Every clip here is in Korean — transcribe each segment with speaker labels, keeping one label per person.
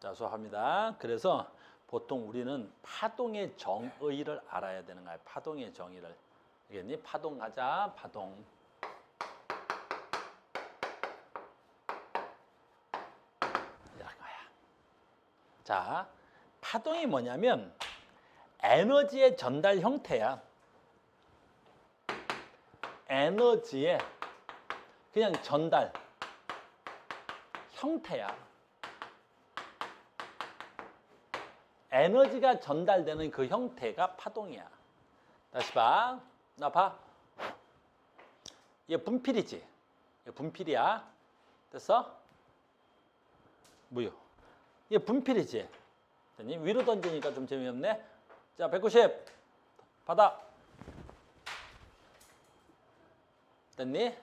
Speaker 1: 자, 수업합니다. 그래서 보통 우리는 파동의 정의를 알아야 되는 거야. 파동의 정의를. 알겠니? 파동 가자. 파동. 이런 거야. 자, 파동이 뭐냐면 에너지의 전달 형태야. 에너지의 그냥 전달 형태야. 에너지가 전달되는 그 형태가 파동이야. 다시 봐. 나 봐. 얘 분필이지. 얘 분필이야. 됐어? 뭐요? 얘 분필이지. 됐니? 위로 던지니까 좀 재미없네. 자, 190. 받아. 됐니?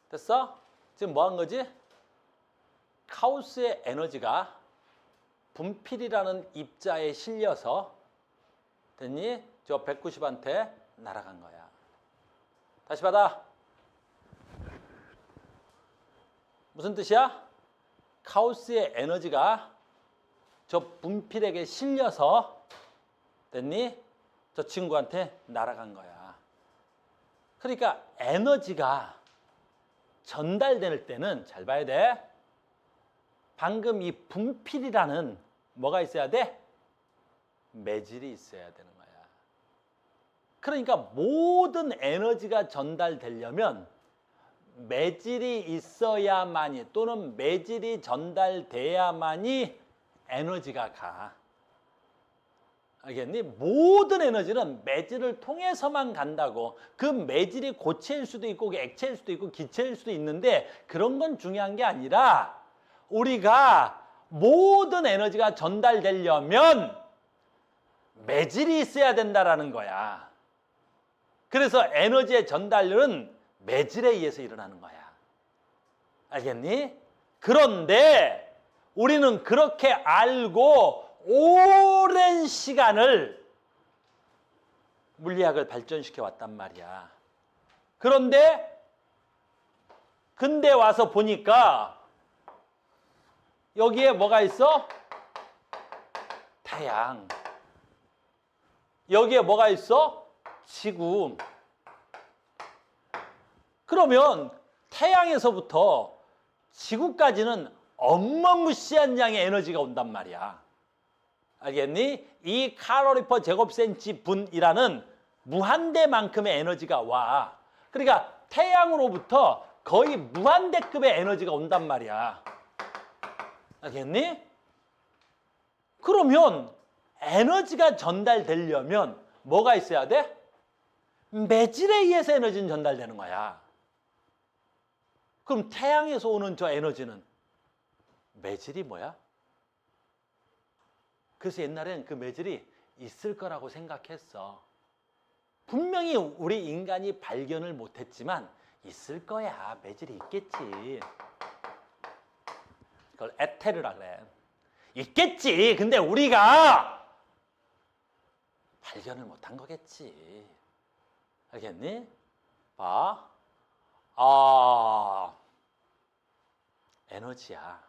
Speaker 1: 됐어? 지금 뭐 한 거지? 카오스의 에너지가 분필이라는 입자에 실려서 됐니? 저 190한테 날아간 거야. 다시 받아. 무슨 뜻이야? 카오스의 에너지가 저 분필에게 실려서 됐니? 저 친구한테 날아간 거야. 그러니까 에너지가 전달될 때는 잘 봐야 돼. 방금 이 분필이라는 뭐가 있어야 돼? 매질이 있어야 되는 거야. 그러니까 모든 에너지가 전달되려면 매질이 있어야만이 또는 매질이 전달돼야만이 에너지가 가. 알겠니? 모든 에너지는 매질을 통해서만 간다고. 그 매질이 고체일 수도 있고 액체일 수도 있고 기체일 수도 있는데 그런 건 중요한 게 아니라 우리가 모든 에너지가 전달되려면 매질이 있어야 된다라는 거야. 그래서 에너지의 전달은 매질에 의해서 일어나는 거야. 알겠니? 그런데 우리는 그렇게 알고 오랜 시간을 물리학을 발전시켜 왔단 말이야. 그런데 근데 와서 보니까 여기에 뭐가 있어? 태양. 여기에 뭐가 있어? 지구. 그러면 태양에서부터 지구까지는 어마무시한 양의 에너지가 온단 말이야. 알겠니? 이 칼로리 퍼 제곱센치 분이라는 무한대만큼의 에너지가 와. 그러니까 태양으로부터 거의 무한대급의 에너지가 온단 말이야. 알겠니? 그러면 에너지가 전달되려면 뭐가 있어야 돼? 매질에 의해서 에너지는 전달되는 거야. 그럼 태양에서 오는 저 에너지는 매질이 뭐야? 그래서 옛날엔 그 매질이 있을 거라고 생각했어. 분명히 우리 인간이 발견을 못했지만 있을 거야. 매질이 있겠지. 그걸 에테르라 그래. 있겠지. 근데 우리가 발견을 못한 거겠지. 알겠니? 봐. 에너지야.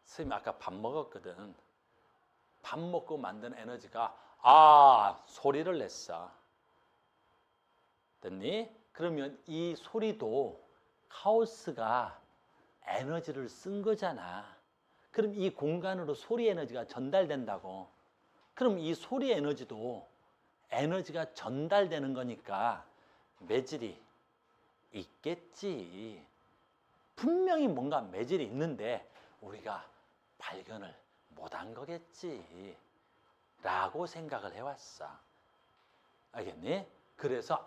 Speaker 1: 선생님 아까 밥 먹었거든. 밥 먹고 만든 에너지가 소리를 냈어. 됐니? 그러면 이 소리도 카오스가 에너지를 쓴 거잖아. 그럼 이 공간으로 소리 에너지가 전달된다고. 그럼 이 소리 에너지도 에너지가 전달되는 거니까 매질이 있겠지. 분명히 뭔가 매질이 있는데 우리가 발견을 못한 거겠지. 라고 생각을 해왔어. 알겠니? 그래서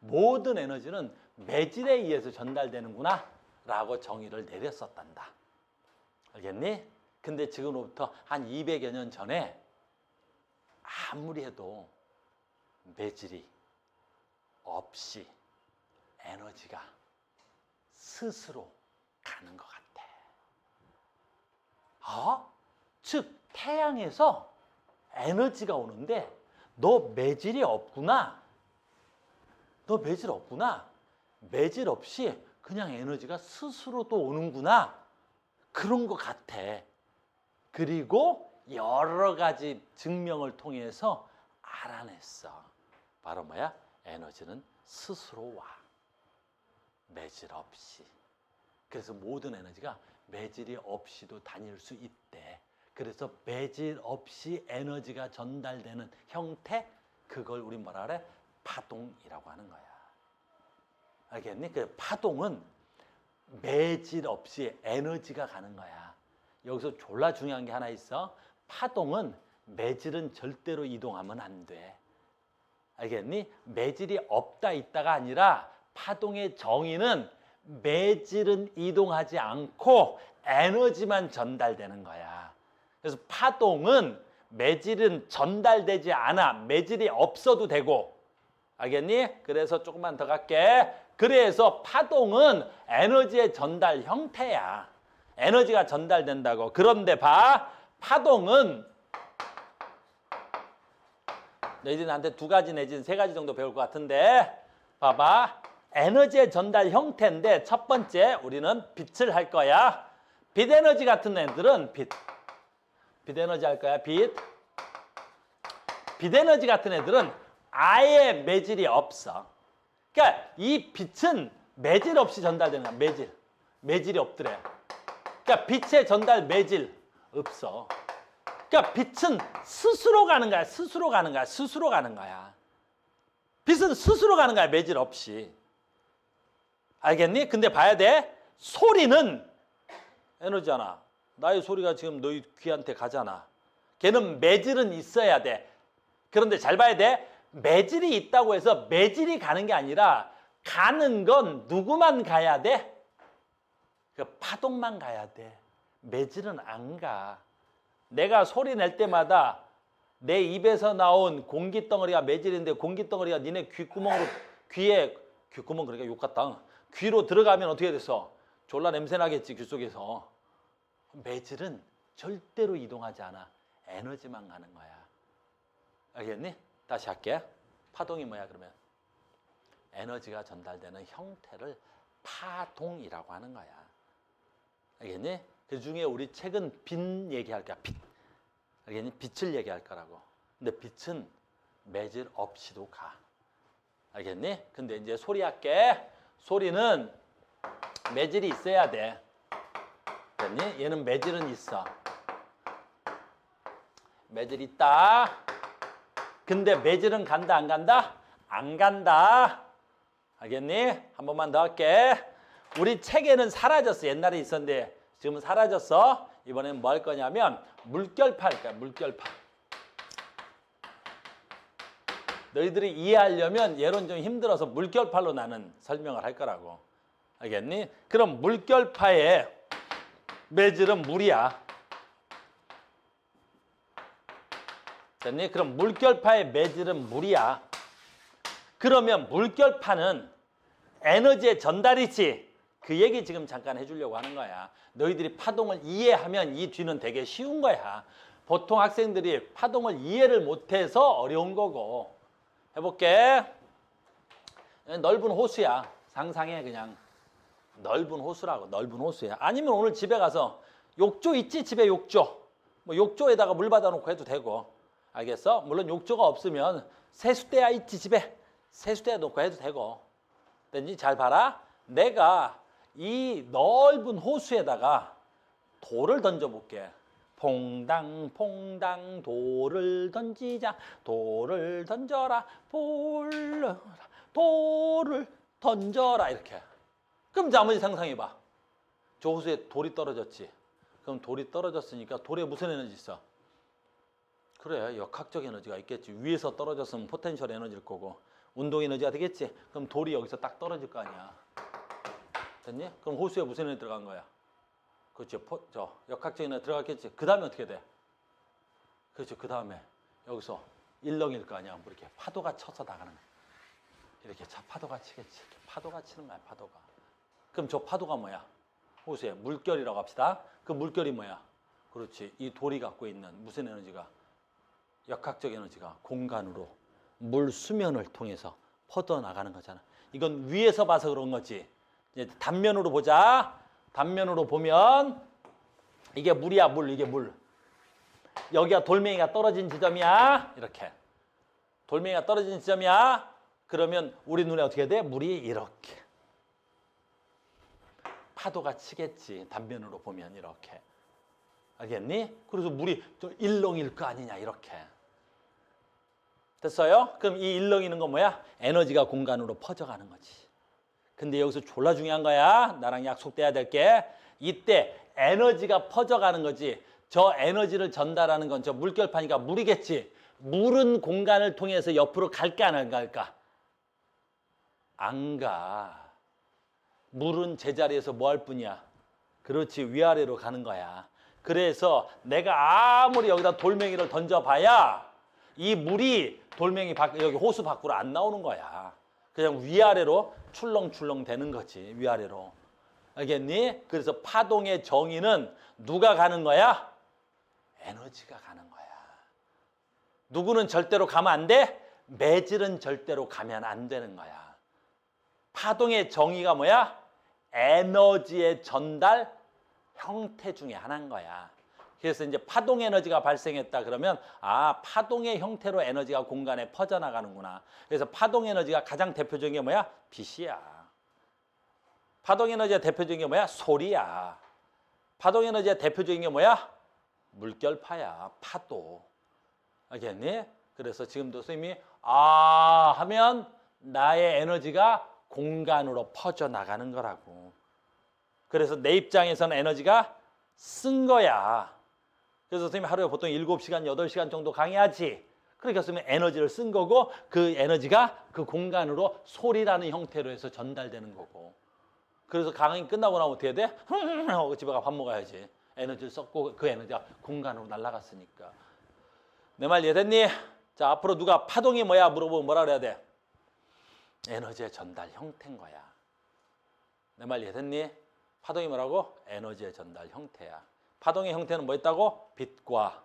Speaker 1: 모든 에너지는 매질에 의해서 전달되는구나 라고 정의를 내렸었단다. 알겠니? 근데 지금부터 한 200여 년 전에 아무리 해도 매질이 없이 에너지가 스스로 가는 것 같아. 즉 태양에서 에너지가 오는데 너 매질이 없구나. 너 매질 없구나. 매질 없이 그냥 에너지가 스스로 또 오는구나. 그런 것 같아. 그리고 여러 가지 증명을 통해서 알아냈어. 바로 뭐야? 에너지는 스스로 와. 매질 없이. 그래서 모든 에너지가 매질이 없이도 다닐 수 있대. 그래서 매질 없이 에너지가 전달되는 형태, 그걸 우리 뭐라 그래? 파동이라고 하는 거야. 알겠니? 그 파동은 매질 없이 에너지가 가는 거야. 여기서 졸라 중요한 게 하나 있어. 파동은 매질은 절대로 이동하면 안 돼. 알겠니? 매질이 없다 있다가 아니라 파동의 정의는 매질은 이동하지 않고 에너지만 전달되는 거야. 그래서 파동은 매질은 전달되지 않아. 매질이 없어도 되고. 알겠니? 그래서 조금만 더 갈게. 그래서 파동은 에너지의 전달 형태야. 에너지가 전달된다고. 그런데 봐. 파동은 내지는 나한테 2가지 내지는 3가지 정도 배울 것 같은데 봐봐. 에너지의 전달 형태인데 첫 번째 우리는 빛을 할 거야. 빛 에너지 같은 애들은 빛 에너지 할 거야. 빛 에너지 같은 애들은 아예 매질이 없어. 그러니까 이 빛은 매질 없이 전달되는 거야. 매질이 없더래. 그러니까 빛의 전달 매질 없어. 그러니까 빛은 스스로 가는 거야. 스스로 가는 거야. 빛은 스스로 가는 거야. 매질 없이. 알겠니? 근데 봐야 돼. 소리는 에너지잖아. 나의 소리가 지금 너희 귀한테 가잖아. 걔는 매질은 있어야 돼. 그런데 잘 봐야 돼. 매질이 있다고 해서 매질이 가는 게 아니라 가는 건 누구만 가야 돼? 그 파동만 가야 돼. 매질은 안 가. 내가 소리 낼 때마다 내 입에서 나온 공기덩어리가 매질인데 공기덩어리가 니네 귓구멍으로 귓구멍 그러니까 욕 같다. 귀로 들어가면 어떻게 됐어? 졸라 냄새 나겠지, 귀 속에서. 매질은 절대로 이동하지 않아. 에너지만 가는 거야. 알겠니? 다시 할게. 파동이 뭐야 그러면? 에너지가 전달되는 형태를 파동이라고 하는 거야. 알겠니? 그 중에 우리 책은 빛 얘기할 거야. 빛. 알겠니? 빛을 얘기할 거라고. 근데 빛은 매질 없이도 가. 알겠니? 근데 이제 소리 할게. 소리는 매질이 있어야 돼. 알겠니? 얘는 매질은 있어. 매질 있다. 근데 매질은 간다 안 간다? 안 간다. 알겠니? 한 번만 더 할게. 우리 책에는 사라졌어. 옛날에 있었는데 지금은 사라졌어. 이번엔 뭐 할 거냐면 물결파 할 거야. 물결파. 너희들이 이해하려면 얘론 좀 힘들어서 물결파로 나는 설명을 할 거라고. 알겠니? 그럼 물결파의 매질은 물이야. 됐니? 그럼 물결파의 매질은 물이야. 그러면 물결파는 에너지의 전달이지. 그 얘기 지금 잠깐 해주려고 하는 거야. 너희들이 파동을 이해하면 이 뒤는 되게 쉬운 거야. 보통 학생들이 파동을 이해를 못해서 어려운 거고. 해볼게. 넓은 호수야. 상상해 그냥. 넓은 호수라고. 넓은 호수야. 아니면 오늘 집에 가서 욕조 있지? 집에 욕조. 뭐 욕조에다가 물 받아놓고 해도 되고. 알겠어? 물론 욕조가 없으면 세수대야 있지 집에. 세수대에 놓고 해도 되고. 됐니? 잘 봐라. 내가 이 넓은 호수에다가 돌을 던져볼게. 퐁당 퐁당 돌을 던지자. 돌을 던져라. 돌을 던져라. 이렇게. 그럼 나머지 상상해봐. 저 호수에 돌이 떨어졌지. 그럼 돌이 떨어졌으니까 돌에 무슨 에너지 있어? 그래, 역학적 에너지가 있겠지. 위에서 떨어졌으면 포텐셜 에너지일 거고 운동 에너지가 되겠지. 그럼 돌이 여기서 딱 떨어질 거 아니야. 됐니? 그럼 호수에 무슨 에너지 들어간 거야? 그렇죠. 역학적 에너지 들어갔겠지. 그 다음에 어떻게 돼? 그렇죠. 그 다음에 여기서 일렁일 거 아니야. 뭐 이렇게 파도가 쳐서 나가는 거야. 이렇게 파도가 치겠지. 파도가 치는 거야. 파도가. 그럼 저 파도가 뭐야? 호수에 물결이라고 합시다. 그 물결이 뭐야? 그렇지. 이 돌이 갖고 있는 무슨 에너지가? 역학적 에너지가 공간으로 물 수면을 통해서 퍼져나가는 거잖아. 이건 위에서 봐서 그런 거지. 이제 단면으로 보자. 단면으로 보면 이게 물이야, 물. 이게 물. 여기가 돌멩이가 떨어진 지점이야. 이렇게. 돌멩이가 떨어진 지점이야. 그러면 우리 눈에 어떻게 돼? 물이 이렇게. 파도가 치겠지. 단면으로 보면 이렇게. 알겠니? 그래서 물이 좀 일렁일 거 아니냐 이렇게. 됐어요? 그럼 이 일렁이는 건 뭐야? 에너지가 공간으로 퍼져가는 거지. 근데 여기서 졸라 중요한 거야. 나랑 약속돼야 될 게. 이때 에너지가 퍼져가는 거지. 저 에너지를 전달하는 건 저 물결파니까 물이겠지. 물은 공간을 통해서 옆으로 갈까 안 갈까? 안 가. 물은 제자리에서 뭐 할 뿐이야? 그렇지, 위아래로 가는 거야. 그래서 내가 아무리 여기다 돌멩이를 던져봐야 이 물이 돌멩이 여기 호수 밖으로 안 나오는 거야. 그냥 위아래로 출렁출렁 되는 거지, 위아래로. 알겠니? 그래서 파동의 정의는 누가 가는 거야? 에너지가 가는 거야. 누구는 절대로 가면 안 돼? 매질은 절대로 가면 안 되는 거야. 파동의 정의가 뭐야? 에너지의 전달 형태 중에 하나인 거야. 그래서 이제 파동 에너지가 발생했다 그러면 아, 파동의 형태로 에너지가 공간에 퍼져나가는구나. 그래서 파동 에너지가 가장 대표적인 게 뭐야? 빛이야. 파동 에너지의 대표적인 게 뭐야? 소리야. 파동 에너지의 대표적인 게 뭐야? 물결파야. 파도. 알겠니? 그래서 지금도 선생님이 아 하면 나의 에너지가 공간으로 퍼져나가는 거라고. 그래서 내 입장에서는 에너지가 쓴 거야. 그래서 선생님이 하루에 보통 7시간, 8시간 정도 강의하지. 그러니까 선생님이 에너지를 쓴 거고 그 에너지가 그 공간으로 소리라는 형태로 해서 전달되는 거고. 그래서 강의 끝나고 나면 어떻게 돼? 하고 집에 가 밥 먹어야지. 에너지를 썼고 그 에너지가 공간으로 날아갔으니까. 내 말 이해됐니? 자, 앞으로 누가 파동이 뭐야 물어보면 뭐라 그래야 돼? 에너지의 전달 형태인 거야. 내 말 이해됐니? 파동이 뭐라고? 에너지의 전달 형태야. 파동의 형태는 뭐 있다고? 빛과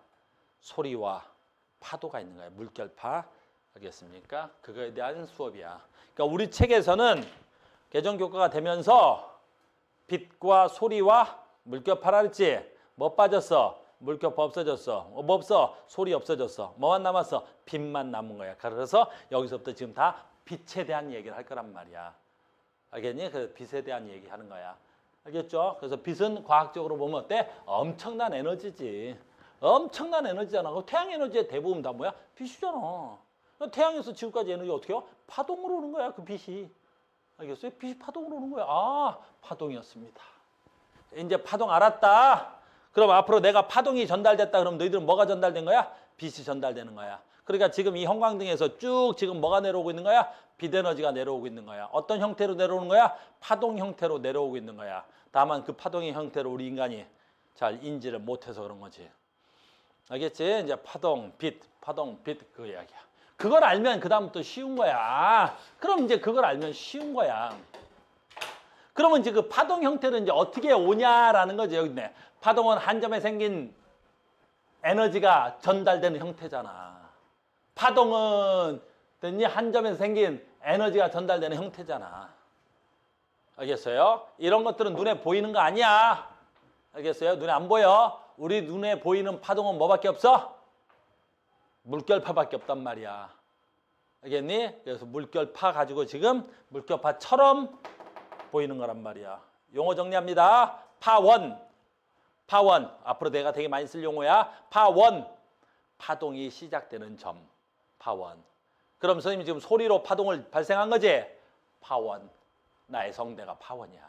Speaker 1: 소리와 파도가 있는 거야. 물결파. 알겠습니까? 그거에 대한 수업이야. 그러니까 우리 책에서는 개정교과가 되면서 빛과 소리와 물결파라 그랬지? 뭐 빠졌어? 물결파 없어졌어. 뭐 없어? 소리 없어졌어. 뭐만 남았어? 빛만 남은 거야. 그래서 여기서부터 지금 다 빛에 대한 얘기를 할 거란 말이야. 알겠니? 그래서 빛에 대한 얘기하는 거야. 알겠죠? 그래서 빛은 과학적으로 보면 어때? 엄청난 에너지지. 엄청난 에너지잖아. 태양 에너지의 대부분 다 뭐야? 빛이잖아. 태양에서 지구까지 에너지 어떻게 해요? 파동으로 오는 거야, 그 빛이. 알겠어요? 빛이 파동으로 오는 거야. 아, 파동이었습니다. 이제 파동 알았다. 그럼 앞으로 내가 파동이 전달됐다 그러면 너희들은 뭐가 전달된 거야? 빛이 전달되는 거야. 그러니까 지금 이 형광등에서 쭉 지금 뭐가 내려오고 있는 거야? 빛 에너지가 내려오고 있는 거야. 어떤 형태로 내려오는 거야? 파동 형태로 내려오고 있는 거야. 다만 그 파동의 형태로 우리 인간이 잘 인지를 못해서 그런 거지. 알겠지? 이제 파동, 빛 그 이야기야. 그걸 알면 그 다음부터 쉬운 거야. 그럼 이제 그걸 알면 쉬운 거야. 그러면 이제 그 파동 형태는 이제 어떻게 오냐라는 거지. 여기 있네. 파동은 한 점에 생긴 에너지가 전달되는 형태잖아. 파동은 한 점에 생긴 에너지가 전달되는 형태잖아. 알겠어요? 이런 것들은 눈에 보이는 거 아니야. 알겠어요? 눈에 안 보여. 우리 눈에 보이는 파동은 뭐밖에 없어? 물결파밖에 없단 말이야. 알겠니? 그래서 물결파 가지고 지금 물결파처럼 보이는 거란 말이야. 용어 정리합니다. 파원. 앞으로 내가 되게 많이 쓸 용어야. 파원. 파동이 시작되는 점. 파원. 그럼 선생님이 지금 소리로 파동을 발생한 거지? 파원. 나의 성대가 파원이야.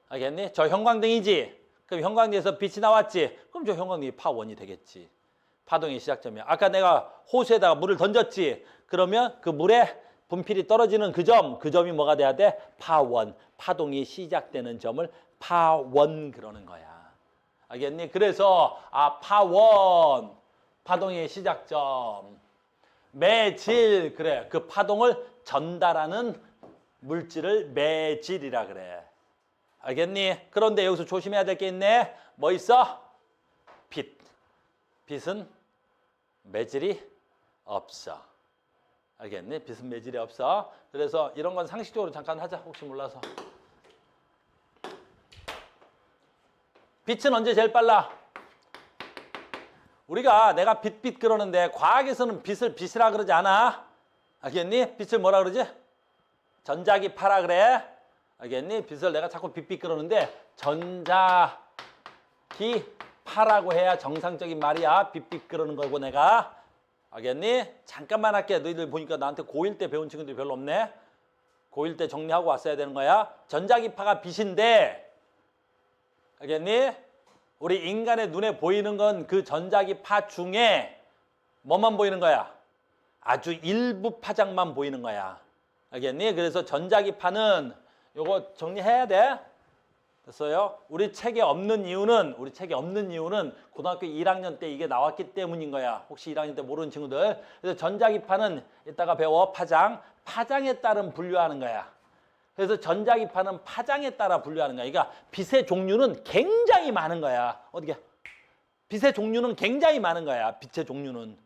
Speaker 1: 알겠니? 저 형광등이지? 그럼 형광등에서 빛이 나왔지? 그럼 저 형광등이 파원이 되겠지. 파동의 시작점이야. 아까 내가 호수에다가 물을 던졌지? 그러면 그 물에 분필이 떨어지는 그 점이 뭐가 돼야 돼? 파원. 파동이 시작되는 점을 파원 그러는 거야. 알겠니? 그래서 파원. 파동의 시작점. 매질. 그래. 그 파동을 전달하는 물질을 매질이라 그래. 알겠니? 그런데 여기서 조심해야 될 게 있네. 뭐 있어? 빛. 빛은 매질이 없어. 알겠니? 빛은 매질이 없어. 그래서 이런 건 상식적으로 잠깐 하자. 혹시 몰라서. 빛은 언제 제일 빨라? 우리가 내가 빛 그러는데 과학에서는 빛을 빛이라 그러지 않아? 알겠니? 빛을 뭐라 그러지? 전자기파라 그래. 알겠니? 빛을 내가 자꾸 빛 그러는데 전자기파라고 해야 정상적인 말이야. 빛 그러는 거고 내가. 알겠니? 잠깐만 할게. 너희들 보니까 나한테 고1 때 배운 친구들이 별로 없네. 고1 때 정리하고 왔어야 되는 거야. 전자기파가 빛인데 알겠니? 우리 인간의 눈에 보이는 건 그 전자기파 중에 뭐만 보이는 거야? 아주 일부 파장만 보이는 거야. 알겠니? 그래서 전자기파는 요거 정리해야 돼. 됐어요? 우리 책에 없는 이유는 고등학교 1학년 때 이게 나왔기 때문인 거야. 혹시 1학년 때 모르는 친구들. 그래서 전자기파는 이따가 배워. 파장에 따른 분류하는 거야. 그래서 전자기파는 파장에 따라 분류하는 거야. 그러니까 빛의 종류는 굉장히 많은 거야. 어떻게? 빛의 종류는 굉장히 많은 거야. 빛의 종류는.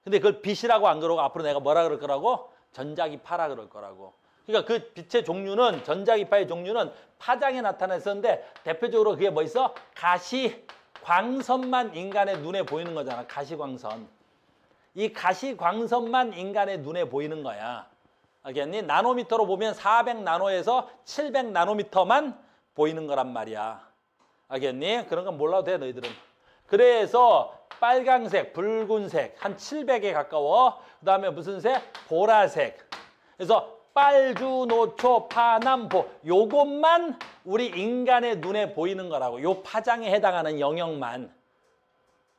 Speaker 1: 근데 그걸 빛이라고 안 그러고 앞으로 내가 뭐라 그럴 거라고? 전자기파라 그럴 거라고. 그러니까 그 빛의 종류는, 전자기파의 종류는 파장에 나타났었는데 대표적으로 그게 뭐 있어? 가시광선만 인간의 눈에 보이는 거잖아. 가시광선. 이 가시광선만 인간의 눈에 보이는 거야. 알겠니? 나노미터로 보면 400나노에서 700나노미터만 보이는 거란 말이야. 알겠니? 그런 건 몰라도 돼, 너희들은. 그래서 빨강색, 붉은색 한 700에 가까워. 그 다음에 무슨 색? 보라색. 그래서 빨주, 노초, 파남보 요것만 우리 인간의 눈에 보이는 거라고. 요 파장에 해당하는 영역만.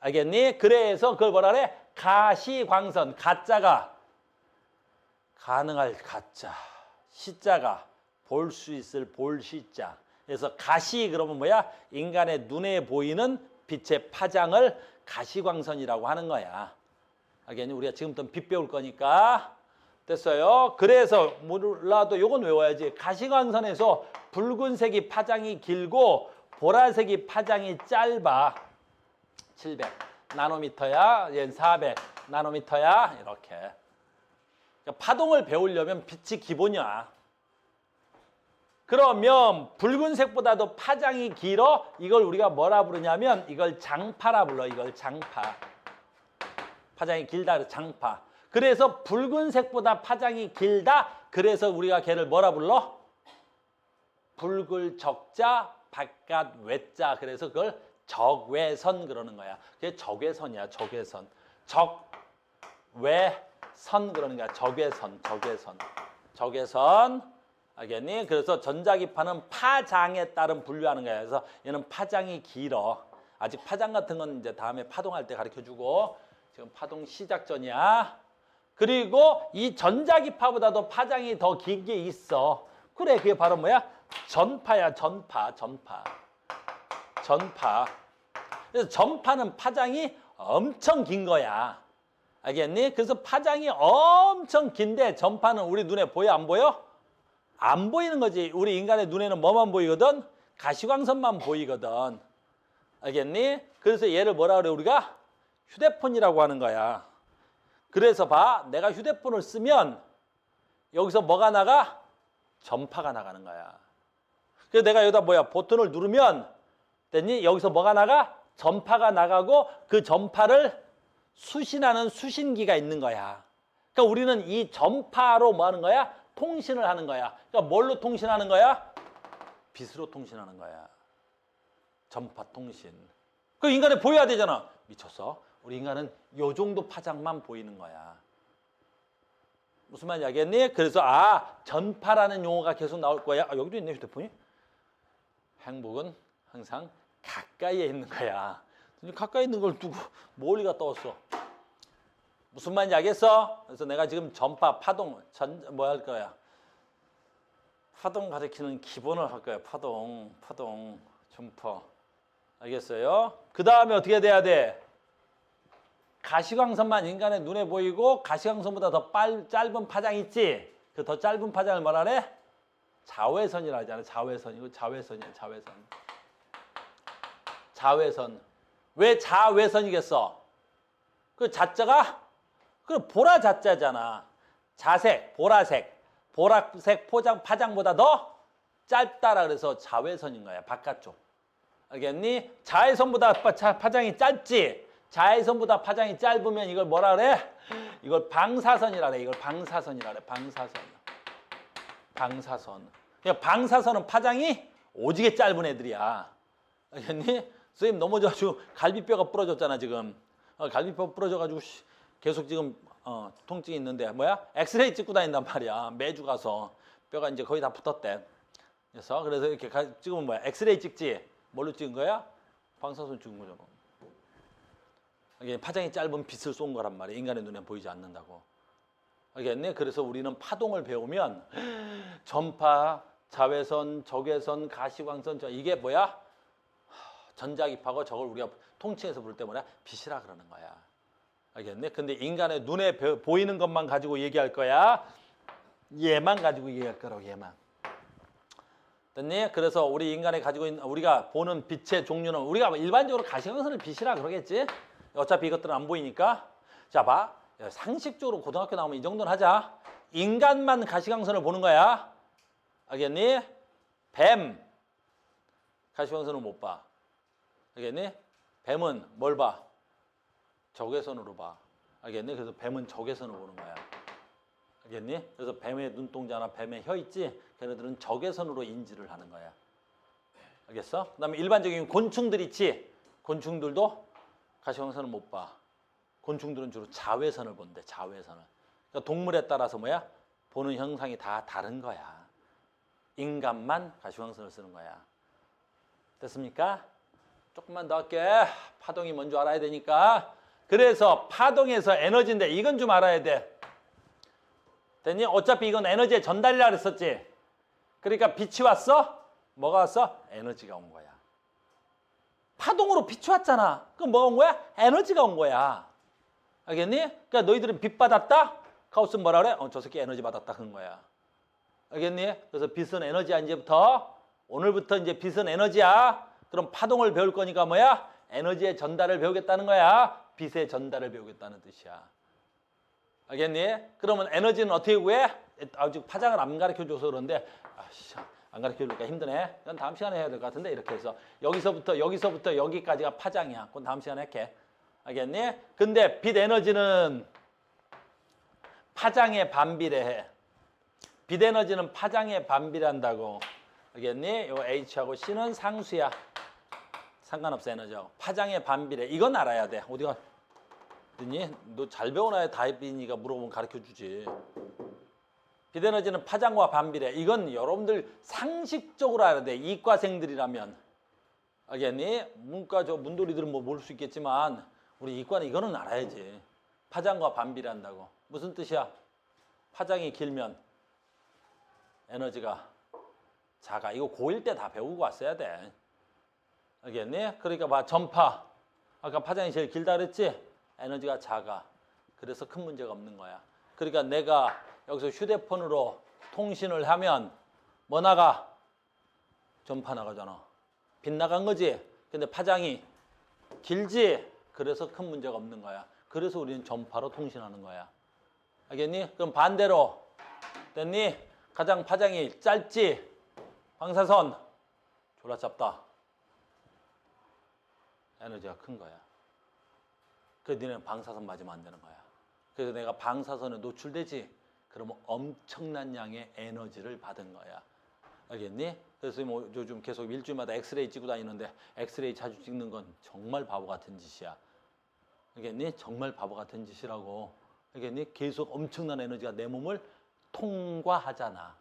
Speaker 1: 알겠니? 그래서 그걸 뭐라 그래? 가시광선. 가짜가 가능할 가짜. 시자가 볼 수 있을 볼 시자. 그래서 가시 그러면 뭐야? 인간의 눈에 보이는 빛의 파장을 가시광선이라고 하는 거야. 알겠니? 우리가 지금부터 빛 배울 거니까. 됐어요? 그래서 몰라도 요건 외워야지. 가시광선에서 붉은색이 파장이 길고 보라색이 파장이 짧아. 700나노미터야. 얘는 400나노미터야. 이렇게. 그러니까 파동을 배우려면 빛이 기본이야. 그러면 붉은색보다도 파장이 길어. 이걸 우리가 뭐라 부르냐면 이걸 장파라 불러. 이걸 장파. 파장이 길다 그래서 장파. 그래서 붉은색보다 파장이 길다. 그래서 우리가 걔를 뭐라 불러? 붉을 적자, 바깥 외자. 그래서 그걸 적외선 그러는 거야. 그게 적외선이야. 적외선. 적외선 그러는 거야. 적외선. 적외선. 알겠니? 그래서 전자기파는 파장에 따른 분류하는 거야. 그래서 얘는 파장이 길어. 아직 파장 같은 건 이제 다음에 파동할 때 가르쳐주고 지금 파동 시작 전이야. 그리고 이 전자기파보다도 파장이 더 긴 게 있어. 그래, 그게 바로 뭐야? 전파야, 전파. 그래서 전파는 파장이 엄청 긴 거야. 알겠니? 그래서 파장이 엄청 긴데 전파는 우리 눈에 보여, 안 보여? 안 보이는 거지. 우리 인간의 눈에는 뭐만 보이거든? 가시광선만 보이거든. 알겠니? 그래서 얘를 뭐라 그래, 우리가? 휴대폰이라고 하는 거야. 그래서 봐. 내가 휴대폰을 쓰면 여기서 뭐가 나가? 전파가 나가는 거야. 그래서 내가 여기다 뭐야? 버튼을 누르면 됐니? 여기서 뭐가 나가? 전파가 나가고 그 전파를 수신하는 수신기가 있는 거야. 그러니까 우리는 이 전파로 뭐 하는 거야? 통신을 하는 거야. 그러니까 뭘로 통신하는 거야? 빛으로 통신하는 거야. 전파 통신. 그 인간에 보여야 되잖아. 미쳤어? 우리 인간은 요 정도 파장만 보이는 거야. 무슨 말인지 알겠니? 그래서 전파라는 용어가 계속 나올 거야. 여기도 있네, 휴대폰이. 행복은 항상 가까이에 있는 거야. 가까이 있는 걸 두고 멀리 갔다 왔어. 무슨 말인지 알겠어? 그래서 내가 지금 전파, 파동, 뭐 할 거야? 파동 가리키는 기본을 할 거야. 파동, 전파. 알겠어요? 그 다음에 어떻게 돼야 돼? 가시광선만 인간의 눈에 보이고 가시광선보다 더 짧은 파장 있지? 그 더 짧은 파장을 뭐라 그래? 자외선이라 하잖아. 자외선. 이거 자외선이야. 자외선. 왜 자외선이겠어? 그 자자가 그 보라 자자잖아. 자색, 보라색 파장보다 더 짧다라 그래서 자외선인 거야. 바깥쪽. 알겠니? 자외선보다 파장이 짧지? 자외선보다 파장이 짧으면 이걸 뭐라 그래? 이걸 방사선이라 그래. 이걸 방사선이라 그래. 방사선. 방사선. 그러니까 방사선은 파장이 오지게 짧은 애들이야. 알겠니? 선생님 넘어져가지고 갈비뼈가 부러졌잖아 지금. 갈비뼈 부러져가지고 계속 지금 통증이 있는데 뭐야? 엑스레이 찍고 다닌단 말이야. 매주 가서 뼈가 이제 거의 다 붙었대. 그래서 이렇게 찍으면 뭐야? 엑스레이 찍지? 뭘로 찍은 거야? 방사선 찍은 거잖아. 이게 파장이 짧은 빛을 쏜 거란 말이야. 인간의 눈에 보이지 않는다고. 알겠니? 그래서 우리는 파동을 배우면 전파, 자외선, 적외선, 가시광선 이게 뭐야? 전자기파고 저걸 우리가 통칭해서 부를 때 뭐냐? 빛이라 그러는 거야. 알겠니? 근데 인간의 눈에 보이는 것만 가지고 얘기할 거야. 얘만 가지고 얘기할 거라고 얘만. 됐니? 그래서 우리 인간이 가지고 있는 우리가 보는 빛의 종류는 우리가 일반적으로 가시광선을 빛이라 그러겠지? 어차피 이것들은 안 보이니까. 자, 봐. 상식적으로 고등학교 나오면 이 정도는 하자. 인간만 가시광선을 보는 거야. 알겠니? 뱀. 가시광선을 못 봐. 알겠니? 뱀은 뭘 봐? 적외선으로 봐. 알겠니? 그래서 뱀은 적외선을 보는 거야. 알겠니? 그래서 뱀의 눈동자나 뱀의 혀 있지? 걔네들은 적외선으로 인지를 하는 거야. 알겠어? 그 다음에 일반적인 곤충들 있지? 곤충들도 가시광선을 못 봐. 곤충들은 주로 자외선을 본대. 자외선을. 그러니까 동물에 따라서 뭐야? 보는 형상이 다 다른 거야. 인간만 가시광선을 쓰는 거야. 됐습니까? 조금만 더 할게. 파동이 뭔지 알아야 되니까. 그래서 파동에서 에너지인데 이건 좀 알아야 돼. 됐니? 어차피 이건 에너지의 전달이라 그랬었지. 그러니까 빛이 왔어? 뭐가 왔어? 에너지가 온 거야. 파동으로 빛이 왔잖아. 그럼 뭐가 온 거야? 에너지가 온 거야. 알겠니? 그러니까 너희들은 빛 받았다? 가우스는 뭐라 그래? 저 새끼 에너지 받았다 그런 거야. 알겠니? 그래서 빛은 에너지야 이제부터. 오늘부터 이제 빛은 에너지야. 그럼 파동을 배울 거니까 뭐야? 에너지의 전달을 배우겠다는 거야. 빛의 전달을 배우겠다는 뜻이야. 알겠니? 그러면 에너지는 어떻게 구해? 아직 파장을 안 가르쳐줘서 그런데 안 가르쳐주니까 힘드네. 그건 다음 시간에 해야 될 것 같은데 이렇게 해서 여기서부터 여기까지가 파장이야. 그건 다음 시간에 할게. 알겠니? 근데 빛 에너지는 파장에 반비례해. 빛 에너지는 파장에 반비례한다고. 알겠니? 요 H하고 C는 상수야. 상관없어 에너지하고. 파장에 반비례. 이건 알아야 돼. 어디가? 너 잘 배워놔야 다이빈이가 물어보면 가르쳐주지. 빛 에너지는 파장과 반비례. 이건 여러분들 상식적으로 알아야 돼. 이과생들이라면. 알겠니? 문과 문돌이들은 뭐 모를 수 있겠지만 우리 이과는 이거는 알아야지. 파장과 반비례한다고. 무슨 뜻이야? 파장이 길면 에너지가 작아. 이거 고1 때 다 배우고 왔어야 돼. 알겠니? 그러니까 봐. 전파. 아까 파장이 제일 길다 그랬지? 에너지가 작아. 그래서 큰 문제가 없는 거야. 그러니까 내가 여기서 휴대폰으로 통신을 하면 뭐 나가? 전파 나가잖아. 빛 나간 거지? 근데 파장이 길지? 그래서 큰 문제가 없는 거야. 그래서 우리는 전파로 통신하는 거야. 알겠니? 그럼 반대로 됐니? 가장 파장이 짧지? 방사선 졸라 짧다. 에너지가 큰 거야. 그래서 니네는 방사선 맞으면 안 되는 거야. 그래서 내가 방사선에 노출되지? 그러면 엄청난 양의 에너지를 받은 거야. 알겠니? 그래서 뭐 요즘 계속 일주일마다 엑스레이 찍고 다니는데 엑스레이 자주 찍는 건 정말 바보 같은 짓이야. 알겠니? 정말 바보 같은 짓이라고. 알겠니? 계속 엄청난 에너지가 내 몸을 통과하잖아.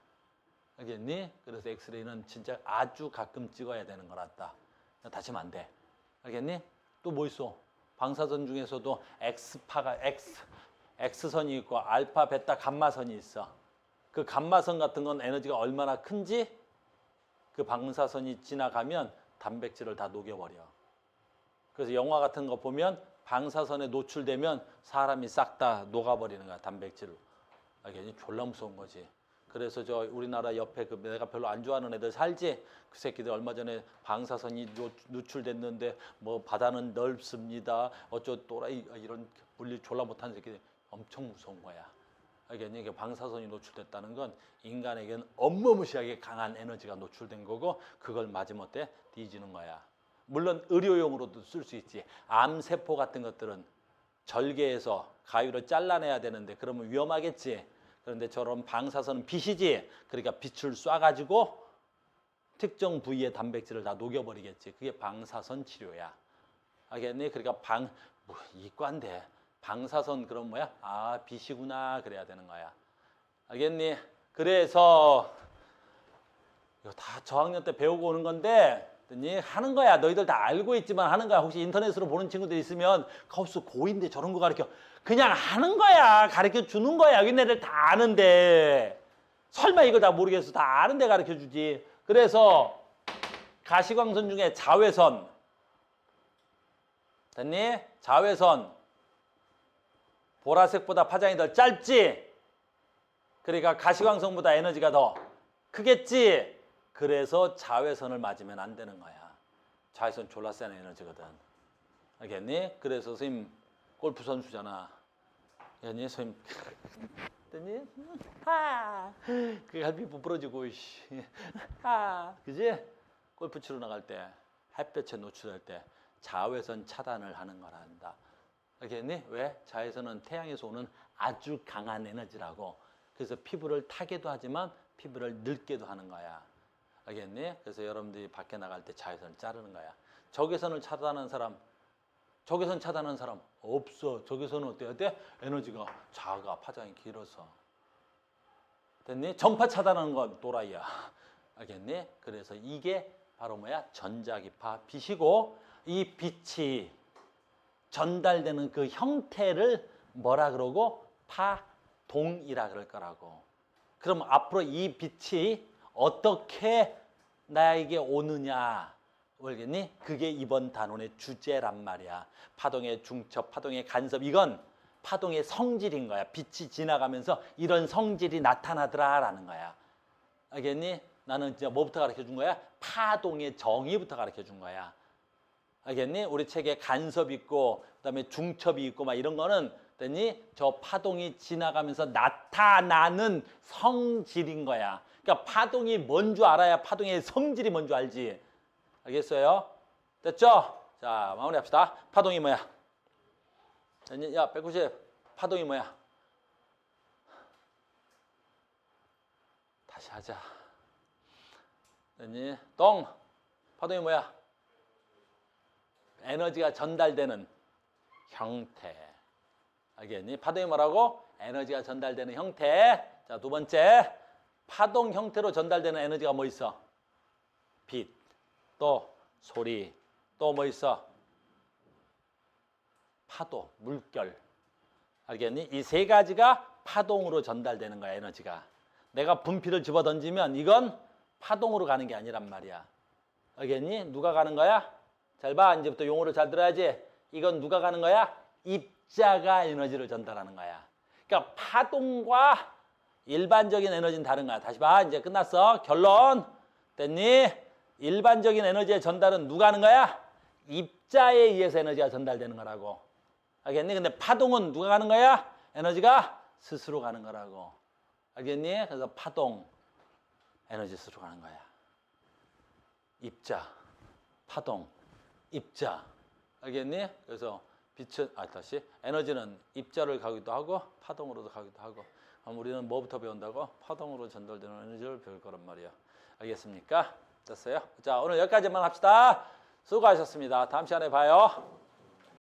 Speaker 1: 알겠니? 그래서 엑스레이는 진짜 아주 가끔 찍어야 되는 거란다. 다치면 안 돼. 알겠니? 또 뭐 있어? 방사선 중에서도 X선이 있고 알파, 베타, 감마선이 있어. 그 감마선 같은 건 에너지가 얼마나 큰지 그 방사선이 지나가면 단백질을 다 녹여버려. 그래서 영화 같은 거 보면 방사선에 노출되면 사람이 싹 다 녹아버리는 거야, 단백질로. 알겠니? 졸라 무서운 거지. 그래서 저 우리나라 옆에 그 내가 별로 안 좋아하는 애들 살지? 그 새끼들 얼마 전에 방사선이 노출됐는데 뭐 바다는 넓습니다. 어쩌 또라이 이런 물리 졸라 못하는 새끼들 엄청 무서운 거야. 알겠니? 이게 방사선이 노출됐다는 건 인간에게는 어마무시하게 강한 에너지가 노출된 거고 그걸 맞으면 어때? 뒤지는 거야. 물론 의료용으로도 쓸 수 있지. 암세포 같은 것들은 절개해서 가위로 잘라내야 되는데 그러면 위험하겠지. 그런데 저런 방사선은 빛이지. 그러니까 빛을 쏴가지고 특정 부위의 단백질을 다 녹여버리겠지. 그게 방사선 치료야. 알겠니? 그러니까 이과인데 방사선 그런 뭐야? 아, 빛이구나 그래야 되는 거야. 알겠니? 그래서 이거 다 저학년 때 배우고 오는 건데 하는 거야. 너희들 다 알고 있지만 하는 거야. 혹시 인터넷으로 보는 친구들 있으면 가우스 고인데 저런 거 가르쳐. 그냥 하는 거야. 가르쳐 주는 거야. 여기 애들 다 아는데. 설마 이걸 다 모르겠어. 다 아는데 가르쳐 주지. 그래서 가시광선 중에 자외선. 됐니? 자외선. 보라색보다 파장이 더 짧지? 그러니까 가시광선보다 에너지가 더 크겠지? 그래서 자외선을 맞으면 안 되는 거야. 자외선 졸라 센 에너지거든. 알겠니? 그래서 선생님 골프 선수잖아. 알겠니? 선생님 됐니? 그 갈비 부풀어지고 그지? 골프 치러 나갈 때 햇볕에 노출될 때 자외선 차단을 하는 거란다. 알겠니? 왜? 자외선은 태양에서 오는 아주 강한 에너지라고. 그래서 피부를 타게도 하지만 피부를 늙게도 하는 거야. 알겠니? 그래서 여러분들이 밖에 나갈 때 자외선을 자르는 거야. 적외선을 차단하는 사람, 적외선 차단하는 사람 없어. 적외선은 어때? 에너지가 작아, 파장이 길어서. 됐니? 전파 차단하는 건 또라이야. 알겠니? 그래서 이게 바로 뭐야? 전자기파 빛이고, 이 빛이 전달되는 그 형태를 뭐라 그러고? 파동이라 그럴 거라고. 그럼 앞으로 이 빛이 어떻게 나에게 오느냐, 알겠니? 그게 이번 단원의 주제란 말이야. 파동의 중첩, 파동의 간섭, 이건 파동의 성질인 거야. 빛이 지나가면서 이런 성질이 나타나더라라는 거야. 알겠니? 나는 진짜 뭐부터 가르쳐 준 거야? 파동의 정의부터 가르쳐 준 거야. 알겠니? 우리 책에 간섭 있고 그다음에 중첩이 있고 막 이런 거는 됐니? 저 파동이 지나가면서 나타나는 성질인 거야. 그러니까 파동이 뭔 줄 알아야 파동의 성질이 뭔 줄 알지. 알겠어요? 됐죠? 자, 마무리합시다. 파동이 뭐야? 됐니? 야, 190. 파동이 뭐야? 다시 하자. 됐니? 동. 파동이 뭐야? 에너지가 전달되는 형태. 알겠니? 파동이 뭐라고? 에너지가 전달되는 형태. 자, 두 번째. 파동 형태로 전달되는 에너지가 뭐 있어? 빛, 또 소리, 또 뭐 있어? 파도, 물결. 알겠니? 이 세 가지가 파동으로 전달되는 거야, 에너지가. 내가 분필을 집어 던지면 이건 파동으로 가는 게 아니란 말이야. 알겠니? 누가 가는 거야? 잘 봐. 이제부터 용어를 잘 들어야지. 이건 누가 가는 거야? 입자가 에너지를 전달하는 거야. 그러니까 파동과 일반적인 에너지는 다른 거야. 다시 봐. 이제 끝났어. 결론. 됐니? 일반적인 에너지의 전달은 누가 하는 거야? 입자에 의해서 에너지가 전달되는 거라고. 알겠니? 근데 파동은 누가 가는 거야? 에너지가 스스로 가는 거라고. 알겠니? 그래서 파동, 에너지 스스로 가는 거야. 입자, 파동, 입자. 알겠니? 그래서 빛은, 다시. 에너지는 입자를 가기도 하고, 파동으로도 가기도 하고. 우리는 뭐부터 배운다고? 파동으로 전달되는 에너지를 배울 거란 말이야. 알겠습니까? 됐어요? 자, 오늘 여기까지만 합시다. 수고하셨습니다. 다음 시간에 봐요.